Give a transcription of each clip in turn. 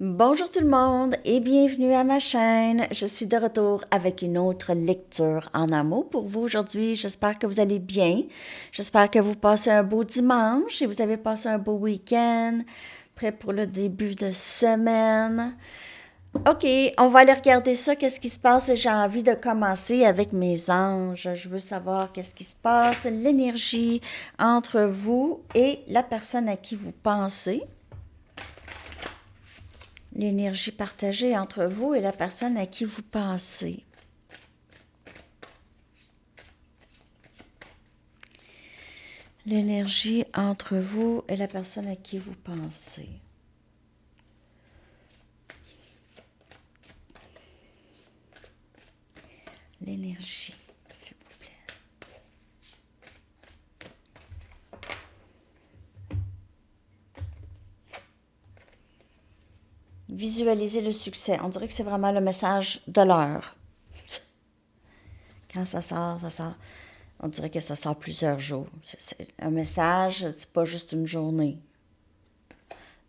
Bonjour tout le monde et bienvenue à ma chaîne. Je suis de retour avec une autre lecture en amour pour vous aujourd'hui. J'espère que vous allez bien. J'espère que vous passez un beau dimanche et vous avez passé un beau week-end, prêt pour le début de semaine. OK, on va aller regarder ça. Qu'est-ce qui se passe? J'ai envie de commencer avec mes anges. Je veux savoir qu'est-ce qui se passe, l'énergie entre vous et la personne à qui vous pensez. L'énergie partagée entre vous et la personne à qui vous pensez. L'énergie entre vous et la personne à qui vous pensez. L'énergie, s'il vous plaît. Visualisez le succès. On dirait que c'est vraiment le message de l'heure. Quand ça sort, ça sort. On dirait que ça sort plusieurs jours. C'est un message, c'est pas juste une journée.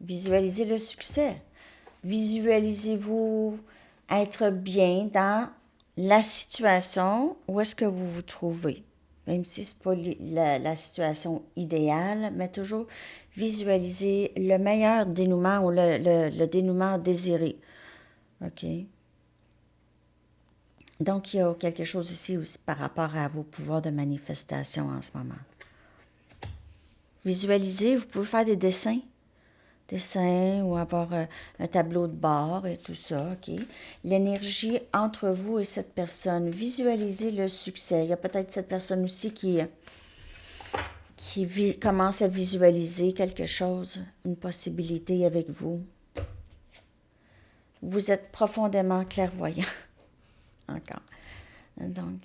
Visualisez le succès. Visualisez-vous être bien dans la situation où est-ce que vous vous trouvez. Même si ce n'est pas la situation idéale, mais toujours visualiser le meilleur dénouement ou le dénouement désiré. OK? Donc, il y a quelque chose ici aussi par rapport à vos pouvoirs de manifestation en ce moment. Visualisez, vous pouvez faire des dessins ou avoir un tableau de bord et tout ça, OK? L'énergie entre vous et cette personne. Visualisez le succès. Il y a peut-être cette personne aussi qui commence à visualiser quelque chose, une possibilité avec vous. Vous êtes profondément clairvoyant. Encore. Donc,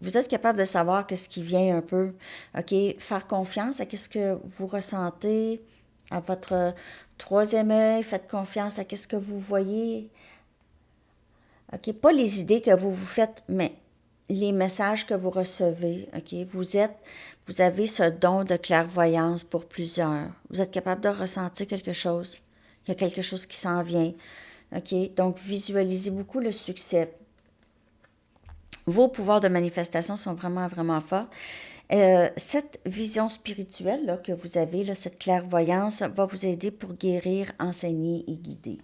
vous êtes capable de savoir ce qui vient un peu. OK? Faire confiance à ce que vous ressentez, à votre troisième œil. Faites confiance à ce que vous voyez. OK? Pas les idées que vous vous faites, mais les messages que vous recevez. OK? Vous avez ce don de clairvoyance pour plusieurs. Vous êtes capable de ressentir quelque chose. Il y a quelque chose qui s'en vient. OK? Donc, visualisez beaucoup le succès. Vos pouvoirs de manifestation sont vraiment, vraiment forts. Cette vision spirituelle là, que vous avez, là, cette clairvoyance, va vous aider pour guérir, enseigner et guider.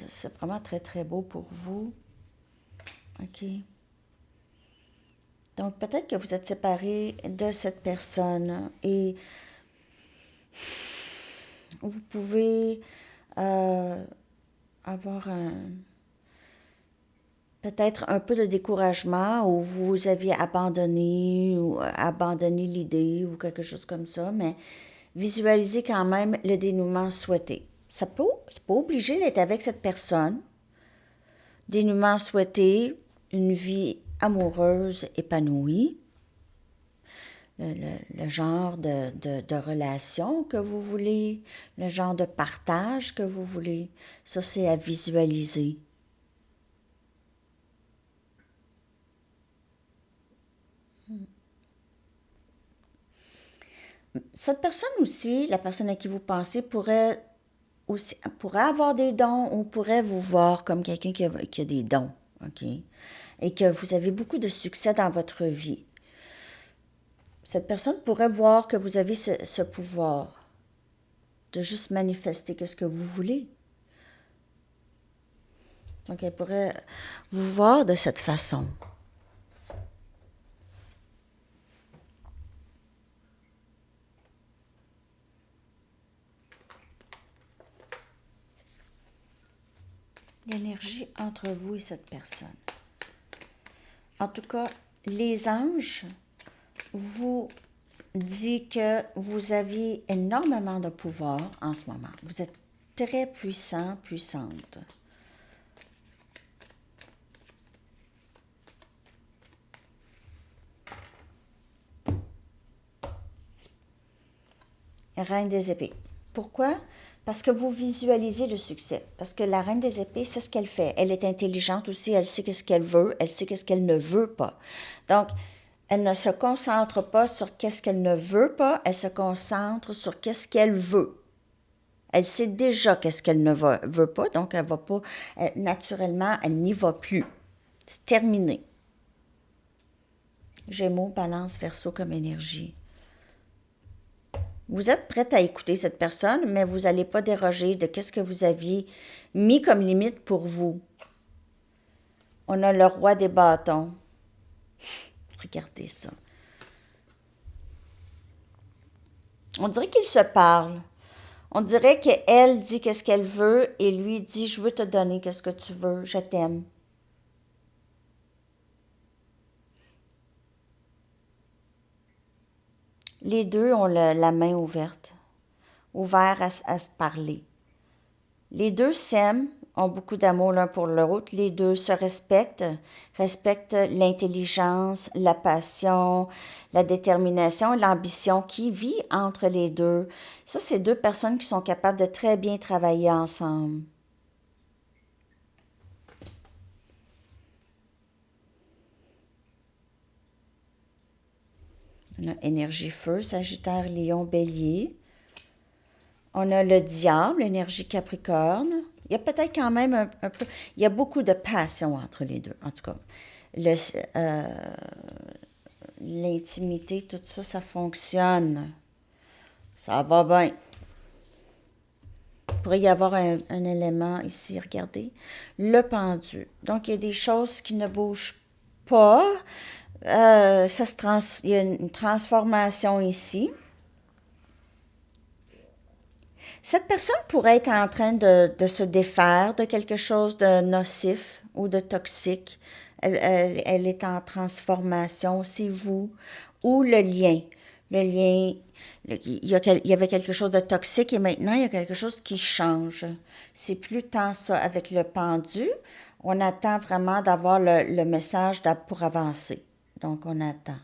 C'est vraiment très, très beau pour vous. OK. Donc, peut-être que vous êtes séparés de cette personne et vous pouvez avoir peut-être un peu de découragement ou vous aviez abandonné l'idée ou quelque chose comme ça, mais visualisez quand même le dénouement souhaité. C'est pas obligé d'être avec cette personne. Dénouement souhaité, une vie amoureuse épanouie, le genre de relation que vous voulez, le genre de partage que vous voulez. Ça, c'est à visualiser. Cette personne aussi, la personne à qui vous pensez, pourrait avoir des dons ou pourrait vous voir comme quelqu'un qui a des dons, OK? Et que vous avez beaucoup de succès dans votre vie. Cette personne pourrait voir que vous avez ce pouvoir de juste manifester ce que vous voulez. Donc, elle pourrait vous voir de cette façon. L'énergie entre vous et cette personne. En tout cas, les anges vous disent que vous avez énormément de pouvoir en ce moment. Vous êtes très puissant, puissante. Reine des épées. Pourquoi? Parce que vous visualisez le succès. Parce que la reine des épées, c'est ce qu'elle fait. Elle est intelligente aussi, elle sait qu'est-ce qu'elle veut, elle sait qu'est-ce qu'elle ne veut pas. Donc, elle ne se concentre pas sur qu'est-ce qu'elle ne veut pas, elle se concentre sur qu'est-ce qu'elle veut. Elle sait déjà qu'est-ce qu'elle ne veut pas, donc elle va pas, naturellement, elle n'y va plus. C'est terminé. Gémeaux, Balance, Verseau comme énergie. Vous êtes prête à écouter cette personne, mais vous n'allez pas déroger de qu'est-ce que vous aviez mis comme limite pour vous. On a le roi des bâtons. Regardez ça. On dirait qu'ils se parlent. On dirait qu'elle dit qu'est-ce qu'elle veut et lui dit je veux te donner qu'est-ce que tu veux, je t'aime. Les deux ont la main ouverte, ouverts à se parler. Les deux s'aiment, ont beaucoup d'amour l'un pour l'autre. Les deux se respectent l'intelligence, la passion, la détermination, l'ambition qui vit entre les deux. Ça, c'est deux personnes qui sont capables de très bien travailler ensemble. On a énergie feu, Sagittaire, Lion, Bélier. On a le diable, énergie Capricorne. Il y a peut-être quand même un peu... Il y a beaucoup de passion entre les deux, en tout cas. L'intimité, tout ça, ça fonctionne. Ça va bien. Il pourrait y avoir un élément ici, regardez. Le pendu. Donc, il y a des choses qui ne bougent pas. Il y a une transformation ici. Cette personne pourrait être en train de se défaire de quelque chose de nocif ou de toxique. Elle est en transformation, c'est vous. Ou le lien. Le lien, il y avait quelque chose de toxique et maintenant il y a quelque chose qui change. C'est plus tant ça avec le pendu. On attend vraiment d'avoir le message pour avancer. Donc on attend.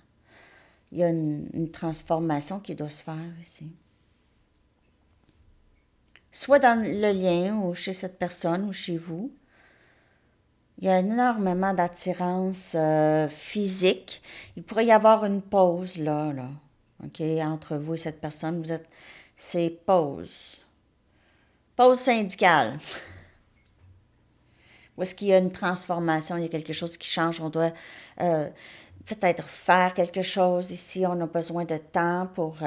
Il y a une transformation qui doit se faire ici. Soit dans le lien ou chez cette personne ou chez vous. Il y a énormément d'attirance physique. Il pourrait y avoir une pause là, OK, entre vous et cette personne. C'est pause. Pause syndicale. Où est-ce qu'il y a une transformation, il y a quelque chose qui change, on doit peut-être faire quelque chose ici, on a besoin de temps pour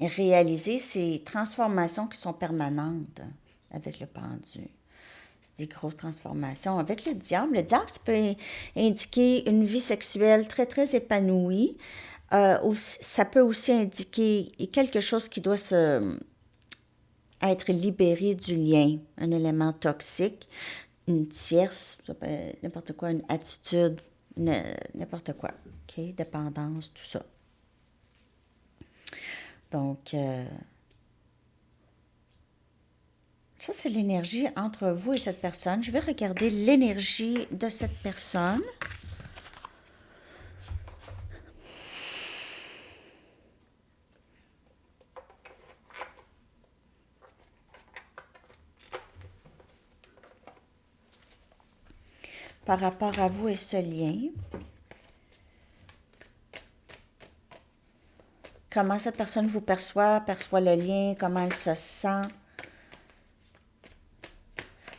réaliser ces transformations qui sont permanentes avec le pendu. C'est des grosses transformations. Avec le diable, ça peut indiquer une vie sexuelle très, très épanouie. Ça peut aussi indiquer quelque chose qui doit être libéré du lien, un élément toxique, une tierce, ça peut être n'importe quoi, une attitude, n'importe quoi, OK? Dépendance, tout ça. Donc, ça, c'est l'énergie entre vous et cette personne. Je vais regarder l'énergie de cette personne. Par rapport à vous et ce lien. Comment cette personne vous perçoit le lien, comment elle se sent.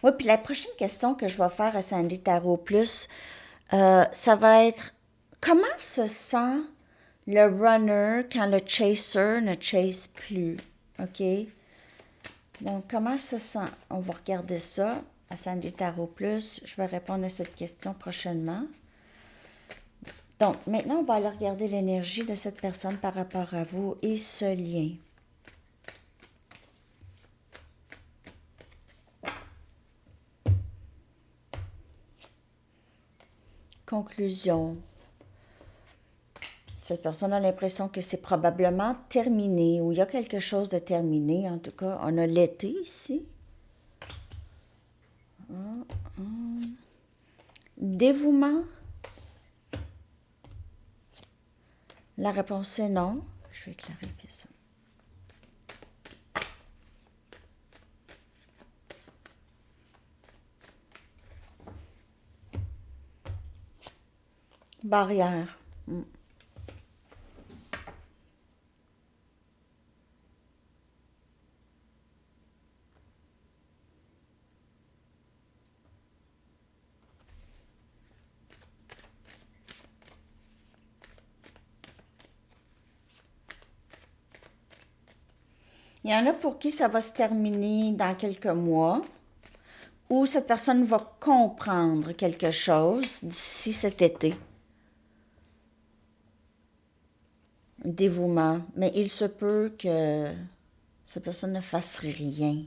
Oui, puis la prochaine question que je vais faire à Sandy Tarot Plus, ça va être comment se sent le runner quand le chaser ne chase plus? OK? Donc, comment se sent? On va regarder ça à Sandy Tarot Plus. Je vais répondre à cette question prochainement. Donc, maintenant, on va aller regarder l'énergie de cette personne par rapport à vous et ce lien. Conclusion. Cette personne a l'impression que c'est probablement terminé ou il y a quelque chose de terminé. En tout cas, on a l'été ici. Dévouement. La réponse est non. Je vais clarifier ça. Barrière. Il y en a pour qui ça va se terminer dans quelques mois, ou cette personne va comprendre quelque chose d'ici cet été. Dévouement. Mais il se peut que cette personne ne fasse rien.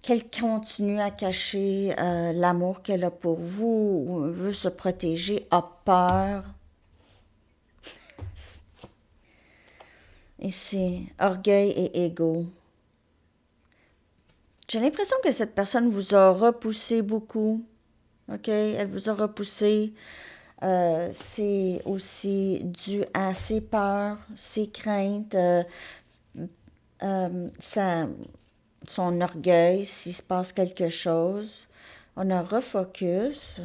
Qu'elle continue à cacher l'amour qu'elle a pour vous, ou veut se protéger, a peur. Ici, orgueil et ego. J'ai l'impression que cette personne vous a repoussé beaucoup. OK? Elle vous a repoussé. C'est aussi dû à ses peurs, ses craintes, son orgueil, s'il se passe quelque chose. On a refocus.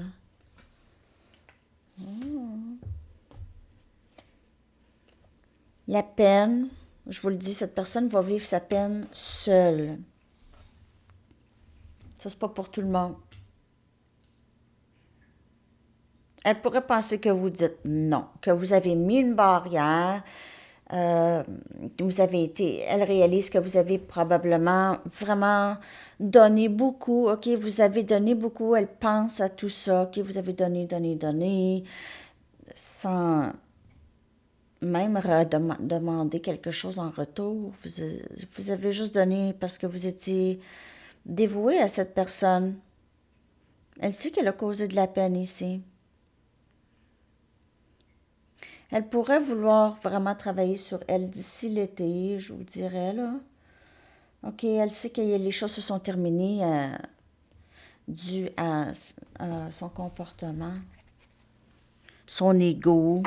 La peine, je vous le dis, cette personne va vivre sa peine seule. Ça, c'est pas pour tout le monde. Elle pourrait penser que vous dites non, que vous avez mis une barrière, elle réalise que vous avez probablement vraiment donné beaucoup, ok, vous avez donné beaucoup, elle pense à tout ça, ok, vous avez donné, sans même demander quelque chose en retour. Vous avez juste donné parce que vous étiez dévoué à cette personne. Elle sait qu'elle a causé de la peine ici. Elle pourrait vouloir vraiment travailler sur elle d'ici l'été, je vous dirais, là. OK, elle sait que les choses se sont terminées dû à son comportement, son ego,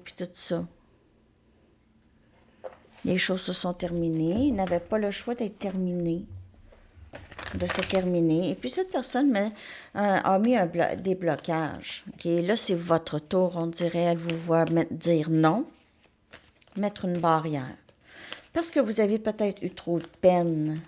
puis tout ça. Les choses se sont terminées. Il n'avait pas le choix d'être terminé, de se terminer. Et puis cette personne a mis des blocages. OK, là, c'est votre tour, on dirait. Elle vous voit dire non, mettre une barrière. Parce que vous avez peut-être eu trop de peine.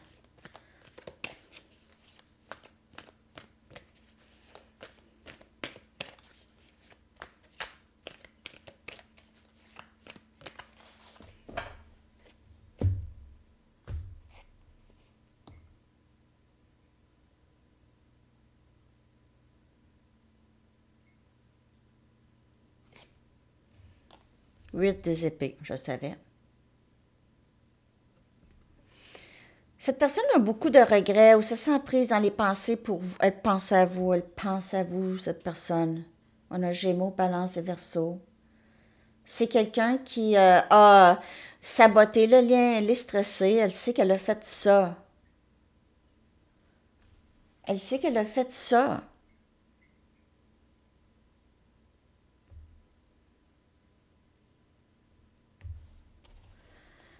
Huit des épées, je savais. Cette personne a beaucoup de regrets ou se sent prise dans les pensées pour vous. Elle pense à vous, cette personne. On a Gémeaux, Balance et Verseau. C'est quelqu'un qui a saboté le lien, elle est stressée, elle sait qu'elle a fait ça. Elle sait qu'elle a fait ça.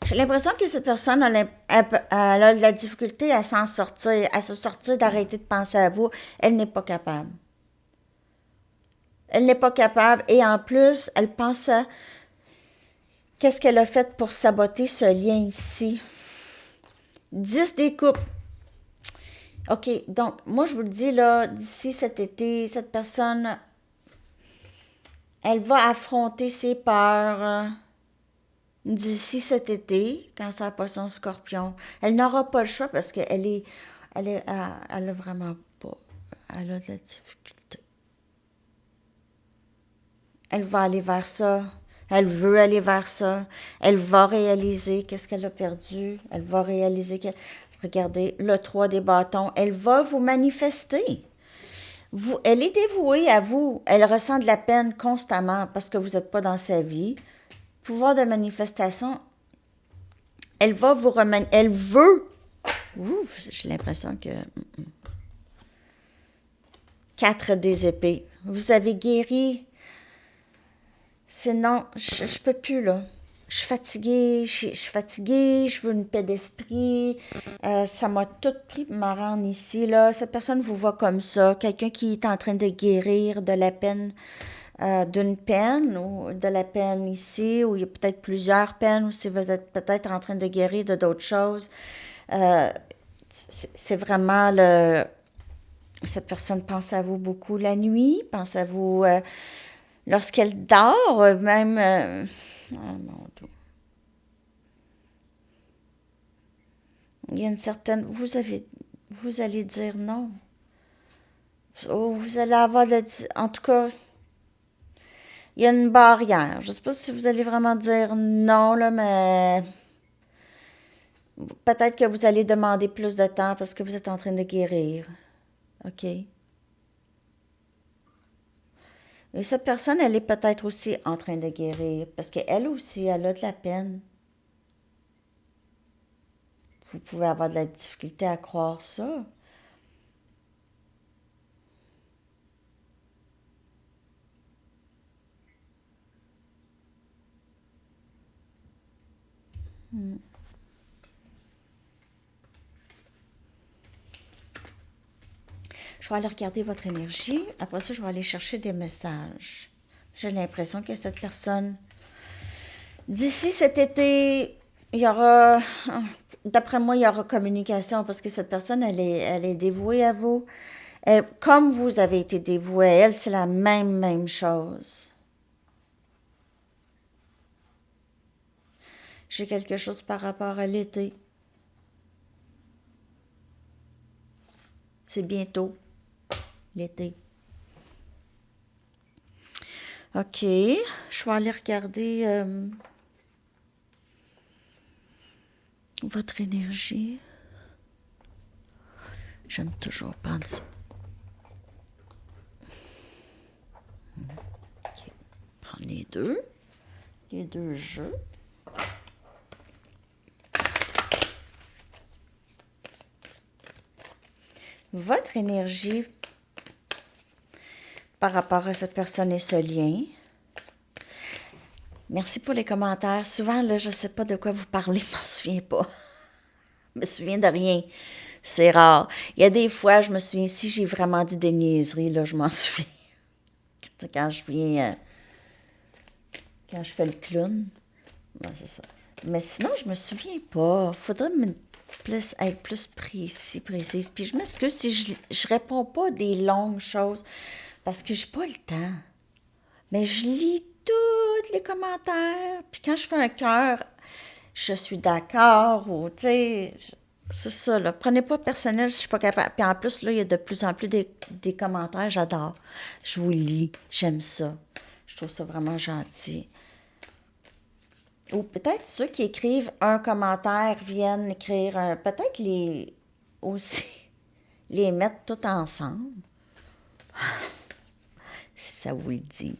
J'ai l'impression que cette personne a de la difficulté à s'en sortir, à se sortir, d'arrêter de penser à vous. Elle n'est pas capable. Elle n'est pas capable et en plus, elle pense à qu'est-ce qu'elle a fait pour saboter ce lien ici. 10 des coupes. OK, donc moi je vous le dis là, d'ici cet été, cette personne, elle va affronter ses peurs. D'ici cet été, quand ça pas son scorpion, elle n'aura pas le choix parce qu'elle elle a vraiment pas, elle a de la difficulté. Elle va aller vers ça. Elle veut aller vers ça. Elle va réaliser qu'est-ce qu'elle a perdu. Elle va réaliser que, regardez, le 3 des bâtons, elle va vous manifester. Elle est dévouée à vous. Elle ressent de la peine constamment parce que vous n'êtes pas dans sa vie. Pouvoir de manifestation, elle va vous remanier. Elle veut. J'ai l'impression que. 4 des épées. Vous avez guéri. Sinon, je peux plus, là. Je suis fatiguée, je veux une paix d'esprit. Ça m'a tout pris pour me rendre ici, là. Cette personne vous voit comme ça. Quelqu'un qui est en train de guérir de la peine, d'une peine, ou de la peine ici, ou il y a peut-être plusieurs peines, ou si vous êtes peut-être en train de guérir de d'autres choses. C'est vraiment cette personne pense à vous beaucoup la nuit, pense à vous lorsqu'elle dort, même. Oh mon Dieu. Il y a une certaine... Vous allez dire non. Oh, vous allez avoir de la... En tout cas, il y a une barrière. Je ne sais pas si vous allez vraiment dire non, là, mais peut-être que vous allez demander plus de temps parce que vous êtes en train de guérir. OK? Et cette personne, elle est peut-être aussi en train de guérir parce qu'elle aussi, elle a de la peine. Vous pouvez avoir de la difficulté à croire ça. Je vais aller regarder votre énergie. Après ça, je vais aller chercher des messages. J'ai l'impression que cette personne, d'ici cet été, il y aura, d'après moi, il y aura communication parce que cette personne, elle est dévouée à vous. Comme vous avez été dévoué à elle, c'est la même chose. J'ai quelque chose par rapport à l'été. C'est bientôt, l'été. OK, je vais aller regarder votre énergie. J'aime toujours prendre ça. OK. Prendre les deux jeux. Votre énergie par rapport à cette personne et ce lien. Merci pour les commentaires. Souvent, là, je ne sais pas de quoi vous parlez, je m'en souviens pas. Je me souviens de rien. C'est rare. Il y a des fois, je me souviens, si j'ai vraiment dit des niaiseries, là, je m'en souviens. Quand je viens, quand je fais le clown, ben, c'est ça. Mais sinon, je me souviens pas. Faudrait être plus précise. Puis je m'excuse si je réponds pas à des longues choses parce que j'ai pas le temps. Mais je lis tous les commentaires. Puis quand je fais un cœur, je suis d'accord ou, tu sais, c'est ça, là. Prenez pas personnel si je suis pas capable. Puis en plus, là, il y a de plus en plus des commentaires. J'adore. Je vous lis. J'aime ça. Je trouve ça vraiment gentil. Ou peut-être ceux qui écrivent un commentaire viennent écrire un... Peut-être les... aussi... les mettre tout ensemble. Si ça vous le dit.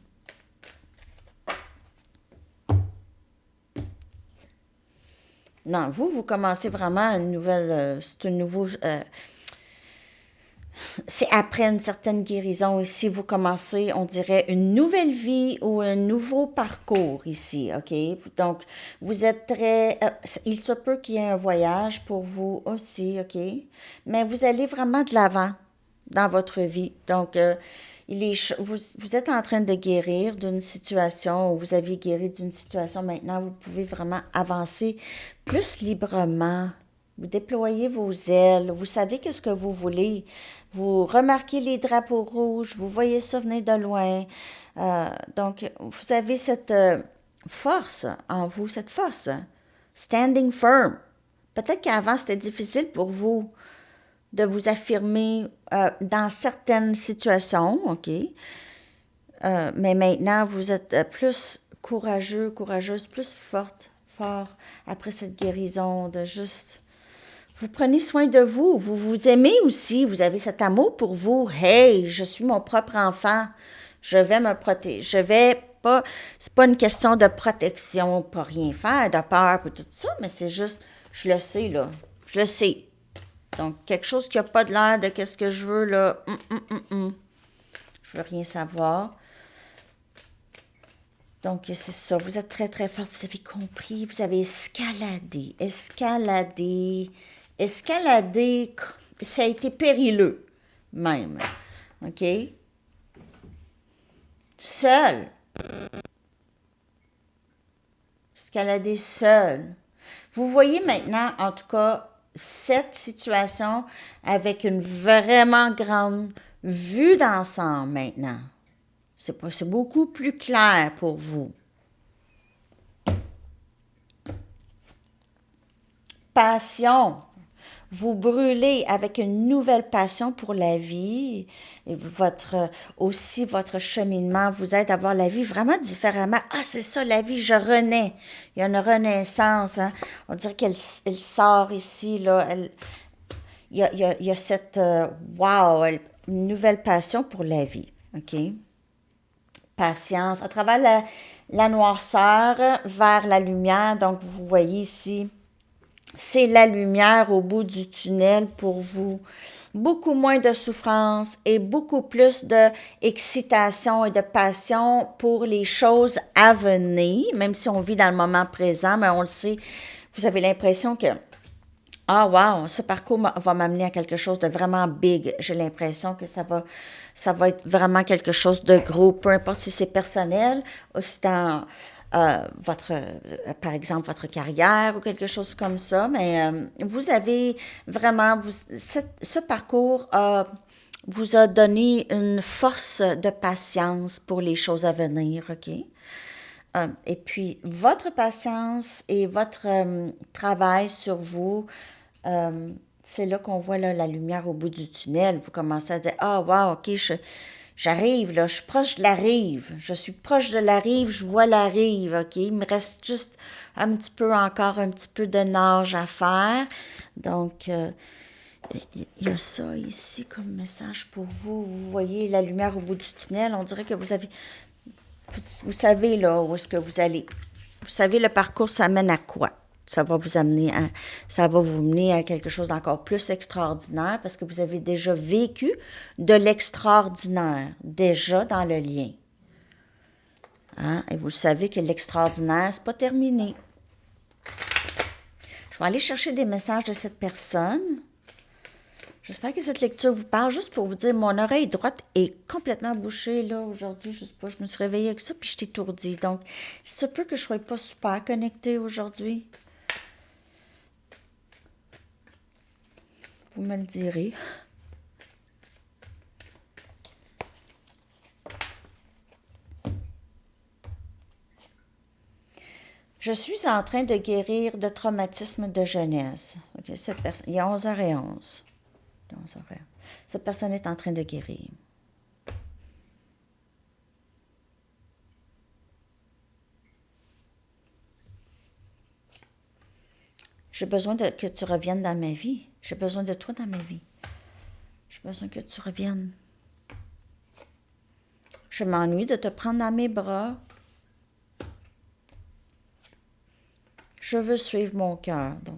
Non, vous commencez vraiment une nouvelle... c'est un nouveau... c'est après une certaine guérison ici, vous commencez, on dirait, une nouvelle vie ou un nouveau parcours ici, OK? Donc, vous êtes très... il se peut qu'il y ait un voyage pour vous aussi, OK? Mais vous allez vraiment de l'avant dans votre vie. Donc, vous êtes en train de guérir d'une situation ou vous aviez guéri d'une situation. Maintenant, vous pouvez vraiment avancer plus librement. Vous déployez vos ailes, vous savez qu'est-ce que vous voulez, vous remarquez les drapeaux rouges, vous voyez ça venir de loin. Donc, vous avez cette force en vous, cette force. Standing firm. Peut-être qu'avant, c'était difficile pour vous de vous affirmer dans certaines situations, OK? Mais maintenant, vous êtes plus courageuse, plus fort après cette guérison de juste... Vous prenez soin de vous, vous vous aimez aussi, vous avez cet amour pour vous. Hey, je suis mon propre enfant, je vais me protéger, je vais pas, c'est pas une question de protection, pas rien faire, de peur, pour tout ça, mais c'est juste, je le sais, là, je le sais. Donc, quelque chose qui n'a pas de l'air de qu'est-ce que je veux, là, je veux rien savoir. Donc, c'est ça, vous êtes très, très fort, vous avez compris, vous avez escaladé, ça a été périlleux, même, OK? Seul. Escalader seul. Vous voyez maintenant, en tout cas, cette situation avec une vraiment grande vue d'ensemble maintenant. C'est beaucoup plus clair pour vous. Passion. Vous brûlez avec une nouvelle passion pour la vie. Et aussi, votre cheminement vous aide à voir la vie vraiment différemment. Ah, c'est ça, la vie, je renais. Il y a une renaissance. Hein. On dirait elle sort ici, là. Il y a cette, wow, une nouvelle passion pour la vie. OK? Patience. À travers la noirceur vers la lumière. Donc, vous voyez ici, c'est la lumière au bout du tunnel pour vous. Beaucoup moins de souffrance et beaucoup plus d'excitation et de passion pour les choses à venir, même si on vit dans le moment présent, mais on le sait, vous avez l'impression que ah, wow, ce parcours va m'amener à quelque chose de vraiment big. J'ai l'impression que ça va être vraiment quelque chose de gros, peu importe si c'est personnel ou si c'est dans par exemple, votre carrière ou quelque chose comme ça. Mais vous avez vraiment, ce parcours vous a donné une force de patience pour les choses à venir, OK? Et puis, votre patience et votre travail sur vous, c'est là qu'on voit là, la lumière au bout du tunnel. Vous commencez à dire, ah, wow, OK, j'arrive, là, je suis proche de la rive. Je suis proche de la rive, je vois la rive, OK? Il me reste juste un petit peu encore, un petit peu de nage à faire. Donc, il y a ça ici comme message pour vous. Vous voyez la lumière au bout du tunnel. On dirait que vous savez là où est-ce que vous allez. Vous savez le parcours, ça mène à quoi? Ça va vous mener à quelque chose d'encore plus extraordinaire parce que vous avez déjà vécu de l'extraordinaire, déjà dans le lien. Hein? Et vous savez que l'extraordinaire, c'est pas terminé. Je vais aller chercher des messages de cette personne. J'espère que cette lecture vous parle. Juste pour vous dire, mon oreille droite est complètement bouchée là aujourd'hui. Je sais pas, je me suis réveillée avec ça puis je suis étourdie. Donc, il se peut que je sois pas super connectée aujourd'hui. Vous me le direz. Je suis en train de guérir de traumatisme de jeunesse. Okay, cette personne, il y a 11h11. Cette personne est en train de guérir. J'ai besoin que tu reviennes dans ma vie. J'ai besoin de toi dans ma vie. J'ai besoin que tu reviennes. Je m'ennuie de te prendre dans mes bras. Je veux suivre mon cœur. Donc,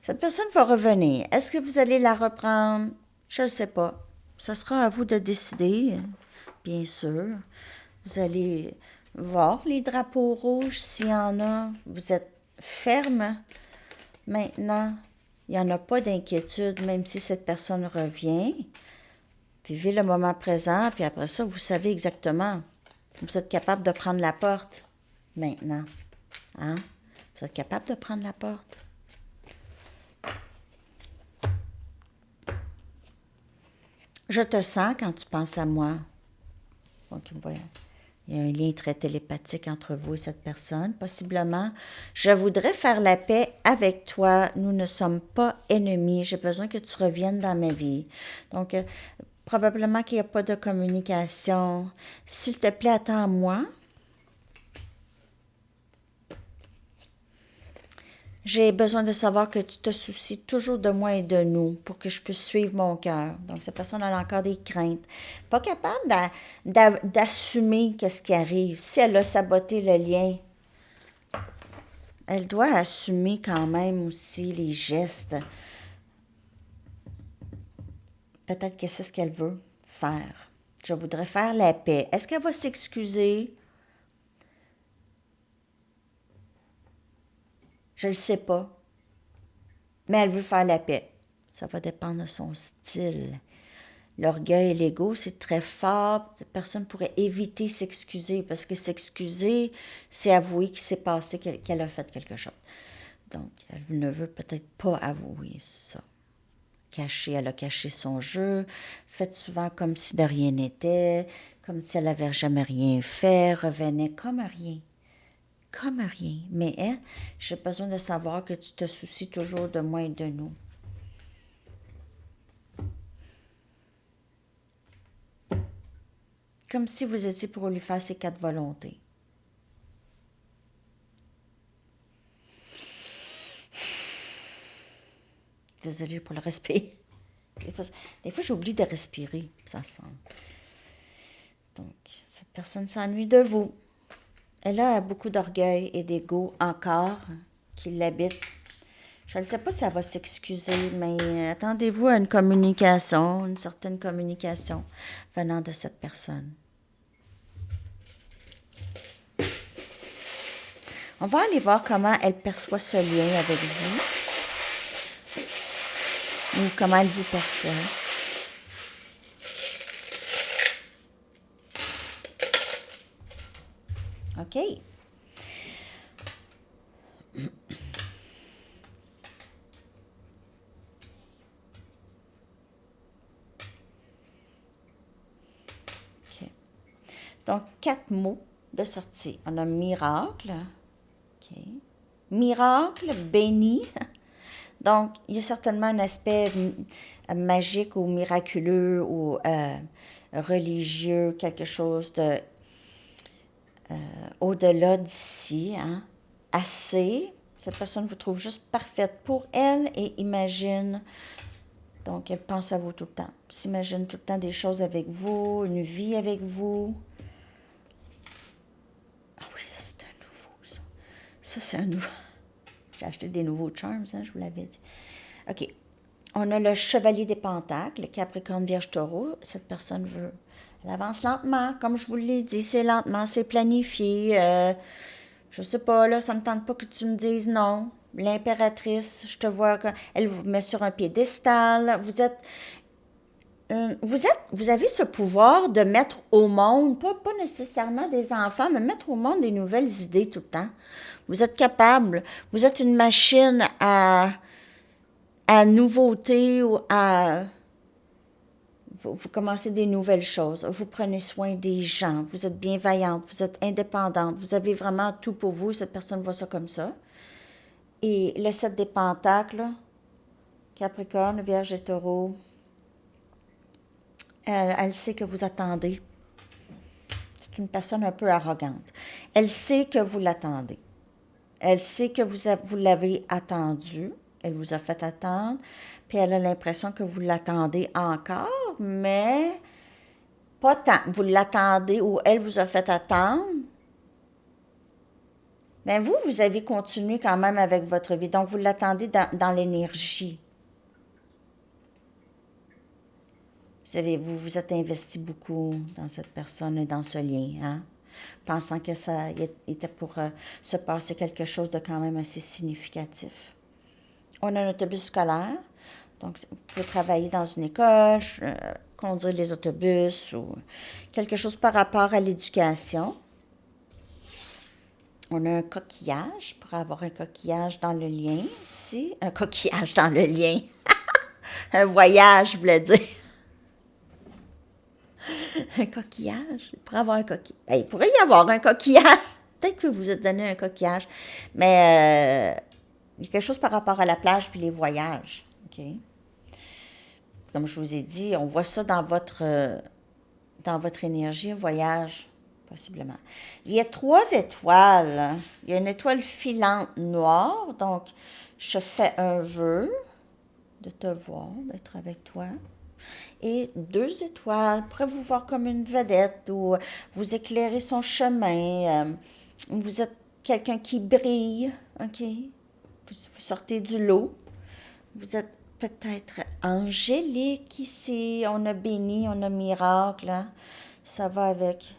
cette personne va revenir. Est-ce que vous allez la reprendre? Je ne sais pas. Ce sera à vous de décider, bien sûr. Vous allez voir les drapeaux rouges s'il y en a. Vous êtes ferme. Maintenant, il n'y en a pas d'inquiétude, même si cette personne revient. Vivez le moment présent, puis après ça, vous savez exactement. Vous êtes capable de prendre la porte maintenant. Hein? Vous êtes capable de prendre la porte? Je te sens quand tu penses à moi. Donc, voilà. Il y a un lien très télépathique entre vous et cette personne, possiblement. Je voudrais faire la paix avec toi. Nous ne sommes pas ennemis. J'ai besoin que tu reviennes dans ma vie. Donc, probablement qu'il n'y a pas de communication. S'il te plaît, attends-moi. J'ai besoin de savoir que tu te soucies toujours de moi et de nous pour que je puisse suivre mon cœur. Donc, cette personne a encore des craintes. Pas capable d'assumer qu'est-ce qui arrive. Si elle a saboté le lien, elle doit assumer quand même aussi les gestes. Peut-être que c'est ce qu'elle veut faire. Je voudrais faire la paix. Est-ce qu'elle va s'excuser? Je ne le sais pas. Mais elle veut faire la paix. Ça va dépendre de son style. L'orgueil et l'ego, c'est très fort. Personne pourrait éviter s'excuser parce que s'excuser, c'est avouer qu'il s'est passé, qu'elle a fait quelque chose. Donc, elle ne veut peut-être pas avouer ça. Elle a caché son jeu, fait souvent comme si de rien n'était, comme si elle n'avait jamais rien fait, revenait comme rien. Comme rien. Mais elle, j'ai besoin de savoir que tu te soucies toujours de moi et de nous. Comme si vous étiez pour lui faire ses 4 volontés. Désolée pour le respect. Des fois j'oublie de respirer, ça sent. Donc, cette personne s'ennuie de vous. Elle a beaucoup d'orgueil et d'ego encore qui l'habite. Je ne sais pas si elle va s'excuser, mais attendez-vous à une communication, une certaine communication venant de cette personne. On va aller voir comment elle perçoit ce lien avec vous. Ou comment elle vous perçoit. OK. OK. Donc, 4 mots de sortie. On a miracle. OK. Miracle, béni. Donc, il y a certainement un aspect magique ou miraculeux ou religieux, quelque chose de au-delà d'ici. Hein? Assez. Cette personne vous trouve juste parfaite pour elle et imagine. Donc, elle pense à vous tout le temps. S'imagine tout le temps des choses avec vous, une vie avec vous. Ah oui, ça c'est un nouveau, ça. Ça c'est un nouveau. J'ai acheté des nouveaux charms, hein, je vous l'avais dit. OK. On a le chevalier des pentacles, le Capricorne, Vierge, Taureau. Cette personne veut... Elle avance lentement, comme je vous l'ai dit, c'est lentement, c'est planifié. Je sais pas, là, ça ne me tente pas que tu me dises non. L'impératrice, je te vois, elle vous met sur un piédestal. Vous avez ce pouvoir de mettre au monde, pas nécessairement des enfants, mais mettre au monde des nouvelles idées tout le temps. Vous êtes capable. Vous êtes une machine à nouveauté ou à... Vous commencez des nouvelles choses. Vous prenez soin des gens. Vous êtes bienveillante. Vous êtes indépendante. Vous avez vraiment tout pour vous. Cette personne voit ça comme ça. Et le 7 des pentacles, Capricorne, Vierge et Taureau, elle sait que vous attendez. C'est une personne un peu arrogante. Elle sait que vous l'attendez. Elle sait que vous l'avez attendu. Elle vous a fait attendre. Puis elle a l'impression que vous l'attendez encore, mais pas tant. Vous l'attendez ou elle vous a fait attendre. Mais vous avez continué quand même avec votre vie. Donc, vous l'attendez dans l'énergie. Vous vous êtes investi beaucoup dans cette personne et dans ce lien, hein? Pensant que ça était pour se passer quelque chose de quand même assez significatif. On a un autobus scolaire, donc vous pouvez travailler dans une école, conduire les autobus ou quelque chose par rapport à l'éducation. On a un coquillage, pour avoir un coquillage dans le lien ici. Un coquillage dans le lien. Un voyage, je voulais dire. Un coquillage? Il pourrait avoir un coquillage. Ben, il pourrait y avoir un coquillage. Peut-être que vous vous êtes donné un coquillage. Mais il y a quelque chose par rapport à la plage puis les voyages. OK? Comme je vous ai dit, on voit ça dans votre énergie, un voyage, possiblement. Il y a 3 étoiles. Il y a une étoile filante noire. Donc, je fais un vœu de te voir, d'être avec toi. Et 2 étoiles, pourrait vous voir comme une vedette ou vous éclairez son chemin. Vous êtes quelqu'un qui brille, OK? Vous sortez du lot. Vous êtes peut-être angélique ici. On a béni, on a miracle. Hein? Ça va avec...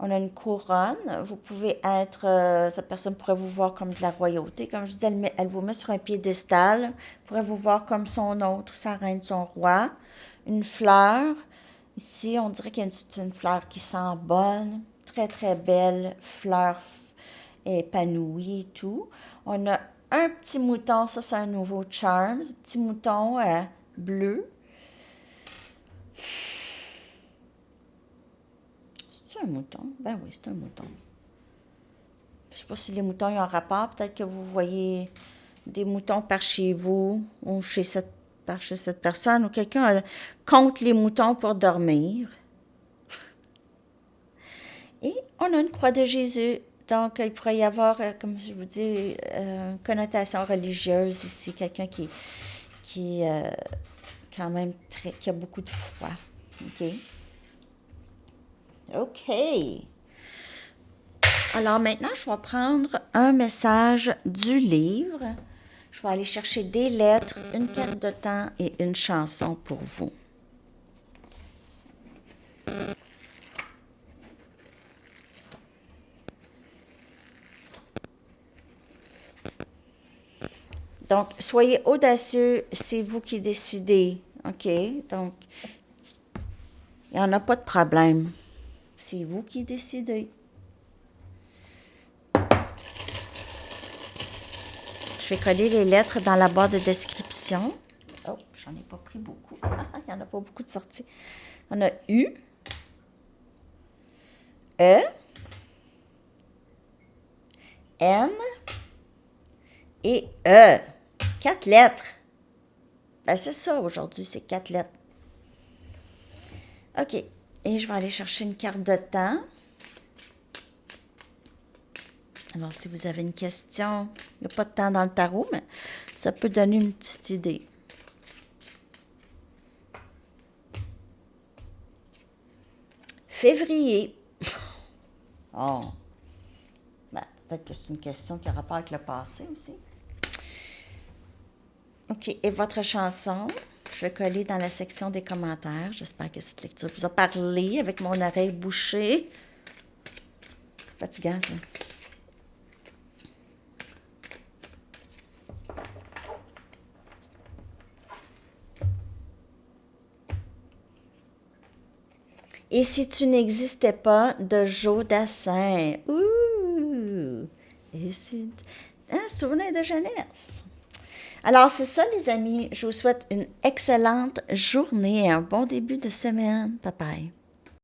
On a une couronne. Vous pouvez être... cette personne pourrait vous voir comme de la royauté. Comme je dis, elle vous met sur un piédestal. Pourrait vous voir comme son autre, sa reine, son roi. Une fleur. Ici, on dirait qu'il y a une fleur qui sent bonne. Très, très belle fleur épanouie et tout. On a un petit mouton. Ça, c'est un nouveau charm. Petit mouton bleu. C'est un mouton? Ben oui, c'est un mouton. Je ne sais pas si les moutons ont un rapport. Peut-être que vous voyez des moutons par chez vous ou chez cette personne ou quelqu'un compte les moutons pour dormir. Et on a une croix de Jésus. Donc, il pourrait y avoir, comme je vous dis, une connotation religieuse ici. Quelqu'un qui quand même, qui a beaucoup de foi. OK? OK. Alors maintenant, je vais prendre un message du livre. Je vais aller chercher des lettres, une carte de temps et une chanson pour vous. Donc, soyez audacieux, c'est vous qui décidez. OK? Donc, il n'y en a pas de problème. C'est vous qui décidez. Je vais coller les lettres dans la barre de description. Oh, j'en ai pas pris beaucoup. Il n'y en a pas beaucoup de sorties. On a U, E, N et E. 4 lettres. Ben, c'est ça aujourd'hui, c'est 4 lettres. OK. Et je vais aller chercher une carte de temps. Alors, si vous avez une question, il n'y a pas de temps dans le tarot, mais ça peut donner une petite idée. Février. Oh. Ben, peut-être que c'est une question qui a rapport avec le passé aussi. OK. Et votre chanson, je vais coller dans la section des commentaires. J'espère que cette lecture vous a parlé avec mon oreille bouchée. C'est fatigant, ça. Et si tu n'existais pas, de Joe Dassin. Ouh! Et si... Un souvenir de jeunesse. Alors, c'est ça, les amis. Je vous souhaite une excellente journée et un bon début de semaine. Bye bye.